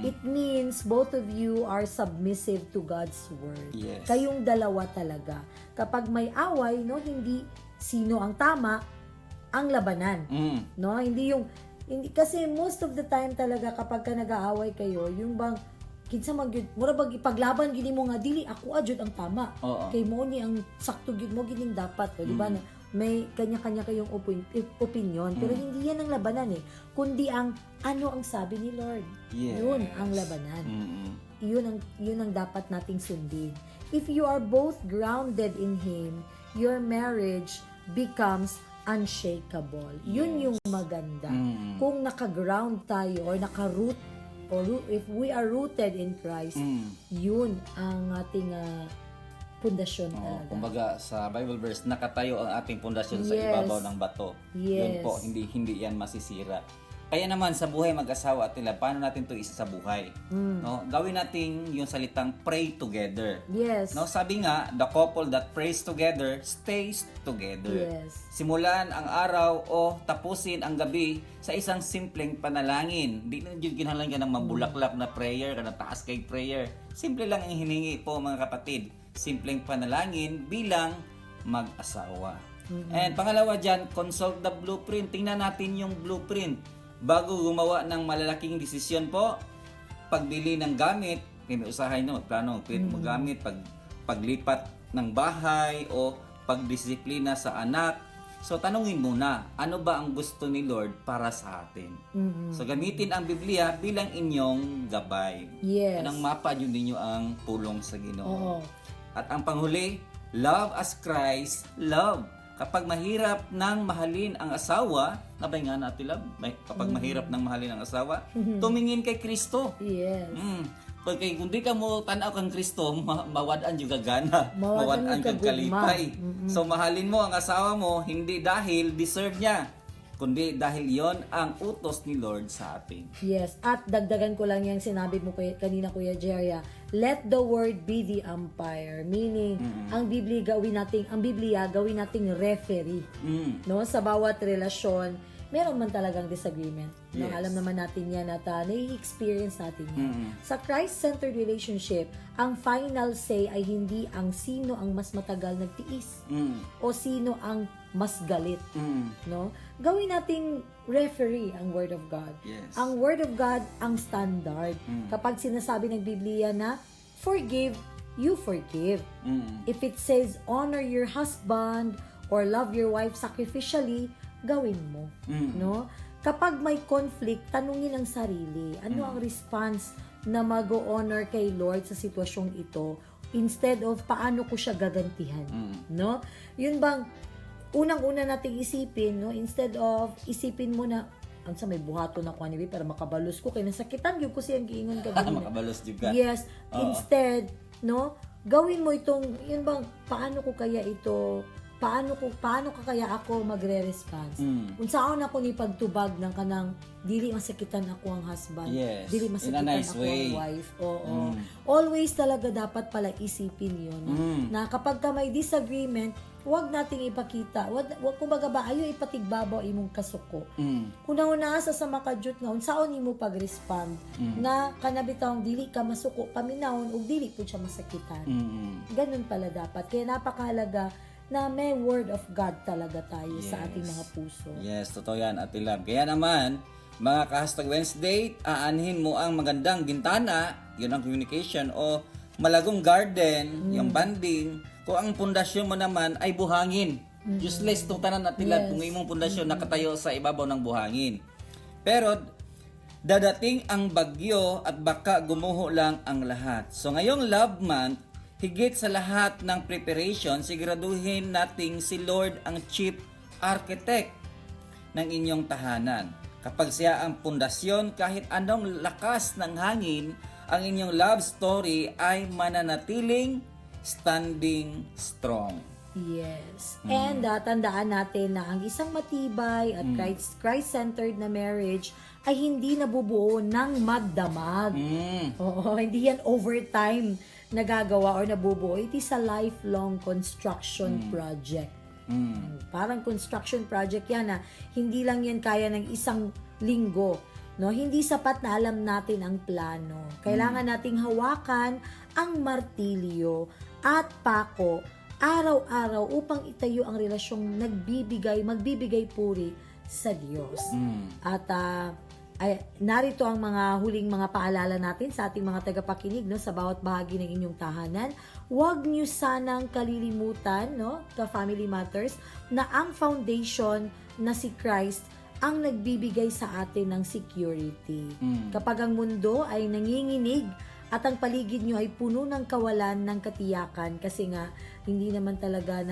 It means both of you are submissive to God's word. Yes. Kayong dalawa talaga. Kapag may away, no, hindi sino ang tama, ang labanan. No, hindi kasi most of the time talaga kapag ka nag-aaway kayo, yung bang kinsa mura bag ipaglaban gini mo nga dili ako adjud ang tama. Oo. Kay mo ni ang sakto gyud mo gining dapat, o di ba? May kanya-kanya kayong opinion, pero hindi yan ang labanan kundi ang ano ang sabi ni Lord. Yes. Yun ang labanan. Yun ang dapat nating sundin. If you are both grounded in Him, your marriage becomes unshakable. Yun yung maganda. Kung naka-ground tayo or naka-root, or if we are rooted in Christ, yun ang ating pundasyon talaga. Kumbaga sa Bible verse, nakatayo ang ating pundasyon sa ibabaw ng bato. Yun Yes. po, hindi yan masisira. Kaya naman sa buhay mag-asawa at nila, paano natin to isa sa buhay? No? Gawin natin yung salitang pray together. Yes. No, sabi nga, the couple that prays together stays together. Yes. Simulan ang araw o tapusin ang gabi sa isang simpleng panalangin. Hindi na yun kinahanglan ka ng mabulaklak na prayer, ka na taas kay prayer. Simple lang ang hiningi po mga kapatid. Simpleng panalangin bilang mag-asawa. And pangalawa dyan, consult the blueprint. Tingnan natin yung blueprint. Bago gumawa ng malalaking desisyon po, pagbili ng gamit, may usahay no, plano, mo gamit, paglipat ng bahay o pagdisiplina sa anak. So tanungin muna, ano ba ang gusto ni Lord para sa atin? So gamitin ang Biblia bilang inyong gabay. Yes. Anong mapa yun ninyo ang pulong sa Ginoo. Oo. At ang panghuli, love as Christ love. Kapag mahirap nang mahalin ang asawa, nabay nga natin love, kapag mahirap nang mahalin ang asawa, tumingin kay Kristo. Yes. Pagkay kung di ka mo tanaw kang Kristo, mawad-an yung gagana, mawad-an kang kalipay. So mahalin mo ang asawa mo, hindi dahil deserve niya, kundi dahil yon ang utos ni Lord sa atin. Yes, at dagdagan ko lang yung sinabi mo kanina, Kuya Jeria, let the word be the umpire, meaning ang Biblia gawin nating referee. No, sa bawat relasyon, meron man talagang disagreement. No, Yes. alam naman natin yan at nai-experience natin yan. Sa Christ-centered relationship, ang final say ay hindi ang sino ang mas matagal nagtiis o sino ang mas galit. No? Gawin nating referee ang Word of God. Yes. Ang Word of God ang standard. Kapag sinasabi ng Biblia na forgive, you forgive. If it says honor your husband or love your wife sacrificially, gawin mo. No? Kapag may conflict, tanungin ang sarili, ano ang response na mag-honor kay Lord sa sitwasyong ito instead of paano ko siya gagantihan. No? Yun bang unang-una nating isipin, no? Instead of isipin mo na ang sa may buhato na ko anibi para makabalos ko kay nasakitan gyud ko siyang giingon ka ganina. Makabalos juga. Yes, Oo. instead, no? Gawin mo itong yun bang paano ka kaya ako magre-response? Unsaon ako ni pagtubag ng kanang dili masakitan ako ang husband, Yes, dili in a masakitan nice ako way. ang wife. Oo. Always talaga dapat pala isipin 'yon na kapag ka may disagreement, wag nating ipakita. Wag kumbaga ba ayo ipatigbabaw imong kasuko. Kung nauna sa makajut nga unsaon nimo pag-respond nga kanabitawng dili ka masuko paminawon ug dili pud siya masakitan. Ganun pala dapat. Kaya napakahalaga na may word of God talaga tayo sa ating mga puso. Yes, totoo yan, Ate Lab. Kaya naman, mga ka-hashtag Wednesday, aanhin mo ang magandang bintana, yun ang communication, o malagong garden, yung banding, kung ang pundasyon mo naman ay buhangin. Useless itong tanan at tilad kung imong pundasyon nakatayo sa ibabaw ng buhangin. Pero dadating ang bagyo at baka gumuho lang ang lahat. So ngayong Love Month, higit sa lahat ng preparation, siguraduhin nating si Lord ang chief architect ng inyong tahanan. Kapag siya ang pundasyon, kahit anong lakas ng hangin, ang inyong love story ay mananatiling standing strong. Yes. And tandaan natin na ang isang matibay at Christ-centered na marriage ay hindi nabubuo ng magdamag. Oo, hindi yan overtime nagagawa or nabubuo. It is a lifelong construction project. Parang construction project yan na hindi lang yan kaya ng isang linggo. No, hindi sapat na alam natin ang plano. Kailangan nating hawakan ang martilyo at pako araw-araw upang itayo ang relasyong magbibigay puri sa Diyos. At narito ang mga huling mga paalala natin sa ating mga tagapakinig, no, sa bawat bahagi ng inyong tahanan. Huwag niyo sanang kalilimutan, no, the Family Matters, na ang foundation na si Christ ang nagbibigay sa atin ng security. Kapag ang mundo ay nanginginig at ang paligid nyo ay puno ng kawalan ng katiyakan, kasi nga hindi naman talaga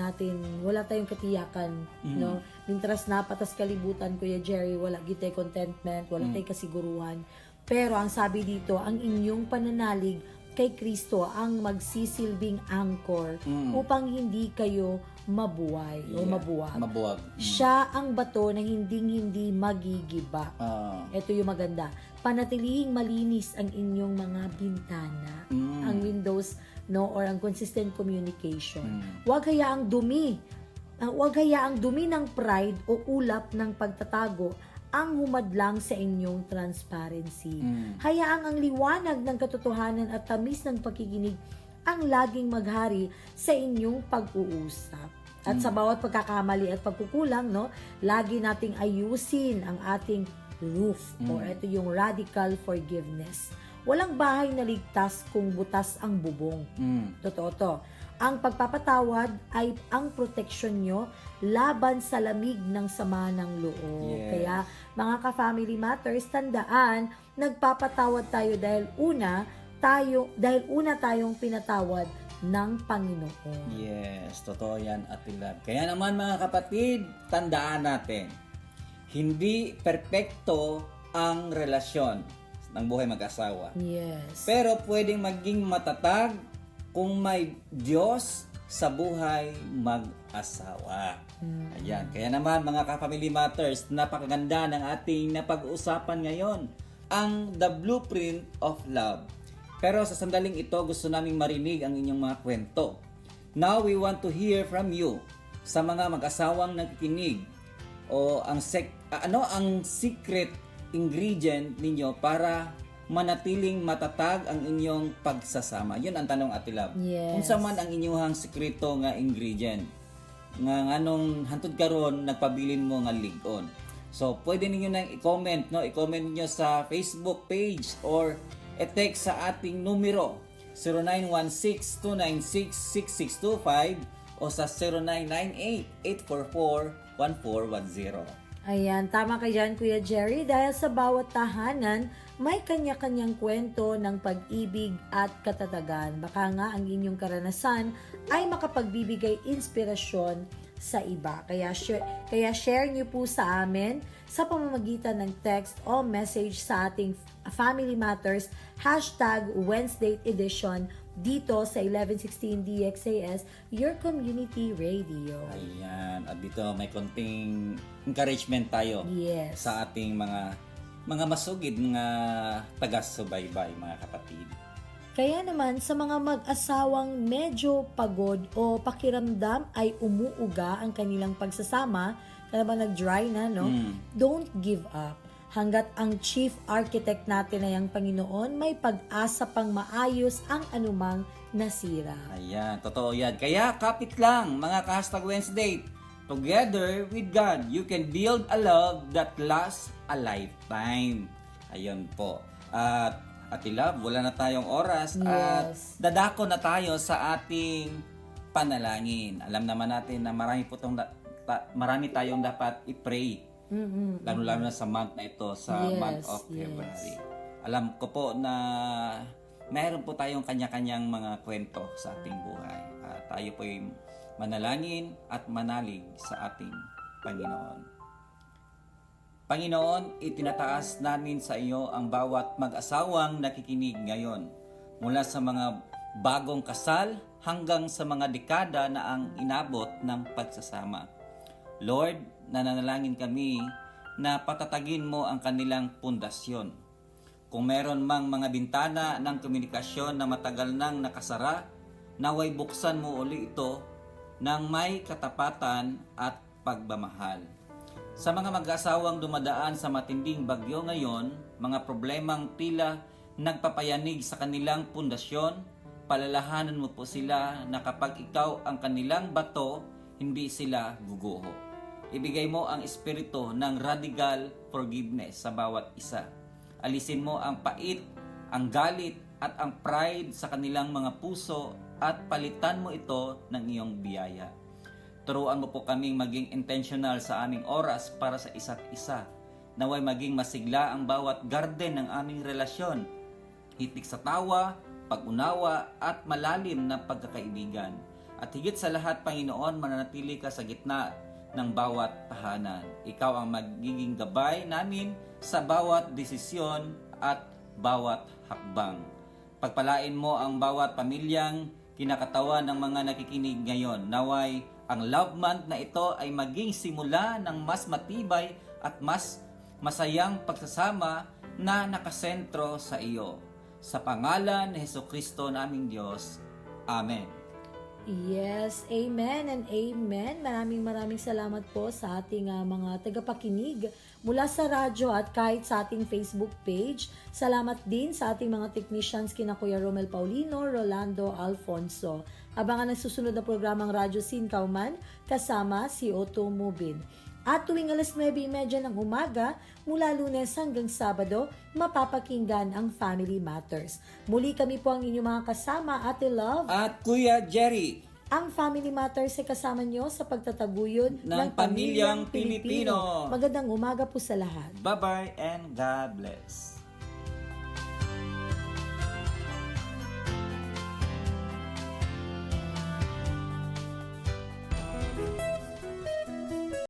wala tayong katiyakan, no? Mintras napatas kalibutan, Kuya Jerry, wala gitay contentment, wala tayong kasiguruhan. Pero ang sabi dito, ang inyong pananalig kay Kristo ang magsisilbing anchor upang hindi kayo mabuhay o mabuwag. Mabuwag. Siya ang bato na hindi magigiba. Ito yung maganda. Panatilihing malinis ang inyong mga bintana, ang windows, no, or ang consistent communication. Huwag hayaang dumi ng pride o ulap ng pagtatago ang humadlang sa inyong transparency. Hayaang ang liwanag ng katotohanan at tamis ng pakikinig ang laging maghari sa inyong pag-uusap. At sa bawat pagkakamali at pagkukulang, no, lagi nating ayusin ang ating roof, o ito yung radical forgiveness. Walang bahay na ligtas kung butas ang bubong. Totoo to. Ang pagpapatawad ay ang proteksyon nyo laban sa lamig ng sama ng loob. Yes. Kaya mga ka-Family Matters, tandaan, nagpapatawad tayo dahil una tayong pinatawad ng Panginoon. Yes, totoo yan, Ate Love. Kaya naman mga kapatid, tandaan natin, hindi perpekto ang relasyon ng buhay mag-asawa. Yes. Pero pwedeng maging matatag kung may Diyos sa buhay mag-asawa. Ayan. Kaya naman mga ka-Family Matters, napakaganda ng ating napag-uusapan ngayon, ang The Blueprint of Love. Pero sa sandaling ito, gusto naming marinig ang inyong mga kwento. Now we want to hear from you sa mga mag-asawang nakikinig, o ang secret ingredient ninyo para manatiling matatag ang inyong pagsasama. Yun ang tanong, Ate Love. Yes. Kung sa man ang inyong sekreto nga ingredient nga anong hantod karon nagpabilin mo nga ligon. So pwede ninyo nang i-comment, no? I-comment niyo sa Facebook page or i-text sa ating numero 0916-296-6625 o sa 0998-844-1410. Ayan, tama ka dyan, Kuya Jerry, dahil sa bawat tahanan, may kanya-kanyang kwento ng pag-ibig at katatagan. Baka nga ang inyong karanasan ay makapagbibigay inspirasyon sa iba. Kaya share niyo po sa amin sa pamamagitan ng text o message sa ating Family Matters #Wednesday edition dito sa 1116 DXAS, your community radio. Ayan, at dito may konting encouragement tayo. Yes. Sa ating mga masugid, mga taga-subaybay, mga kapatid. Kaya naman sa mga mag-asawang medyo pagod o pakiramdam ay umuuga ang kanilang pagsasama, kaya ba nag-dry na, no? Don't give up. Hanggat ang chief architect natin ay ang Panginoon, may pag-asa pang maayos ang anumang nasira. Ayan, totoo yan. Kaya kapit lang, mga ka-Wednesday. Together with God, you can build a love that lasts a lifetime. Ayun po. At Ate Love, wala na tayong oras at Yes. dadako na tayo sa ating panalangin. Alam naman natin na marami tayong dapat i-pray. Lalo-lalo na sa month na ito, sa Yes, month of yes. February. Alam ko po na mayroon po tayong kanya-kanyang mga kwento sa ating buhay. Tayo po ay manalangin at manalig sa ating Panginoon. Panginoon, itinataas namin sa iyo ang bawat mag-asawang nakikinig ngayon. Mula sa mga bagong kasal hanggang sa mga dekada na ang inabot ng pagsasama. Lord, nananalangin kami na patatagin mo ang kanilang pundasyon. Kung meron mang mga bintana ng komunikasyon na matagal nang nakasara, naway buksan mo uli ito ng may katapatan at pagmamahal. Sa mga mag-asawang dumadaan sa matinding bagyo ngayon, mga problemang tila nagpapayanig sa kanilang pundasyon, palalahanan mo po sila na kapag ikaw ang kanilang bato, hindi sila guguho. Ibigay mo ang espiritu ng radical forgiveness sa bawat isa. Alisin mo ang pait, ang galit at ang pride sa kanilang mga puso at palitan mo ito ng iyong biyaya. Turuan mo po kaming maging intentional sa aming oras para sa isa't isa. Naway maging masigla ang bawat garden ng aming relasyon. Hitik sa tawa, pag-unawa at malalim na pagkakaibigan. At higit sa lahat, Panginoon, mananatili ka sa gitna ng bawat tahanan. Ikaw ang magiging gabay namin sa bawat desisyon at bawat hakbang. Pagpalain mo ang bawat pamilyang kinakatawan ng mga nakikinig ngayon. Naway ang Love Month na ito ay maging simula ng mas matibay at mas masayang pagsasama na nakasentro sa iyo. Sa pangalan ni Hesukristo naming Diyos. Amen. Yes, amen and amen. Maraming salamat po sa ating mga tagapakinig mula sa radyo at kahit sa ating Facebook page. Salamat din sa ating mga technicians kina Kuya Romel Paulino, Rolando Alfonso. Abangan ang susunod na programang Radyo Sin Kauman kasama si Otto Mubin. At tuwing alas 9:30 ng umaga, mula Lunes hanggang Sabado, mapapakinggan ang Family Matters. Muli kami po ang inyong mga kasama, Ate Love. At Kuya Jerry, Ang Family Matters ay kasama nyo sa pagtataguyod ng Pamilyang Pilipino. Magandang umaga po sa lahat. bye-bye and God bless.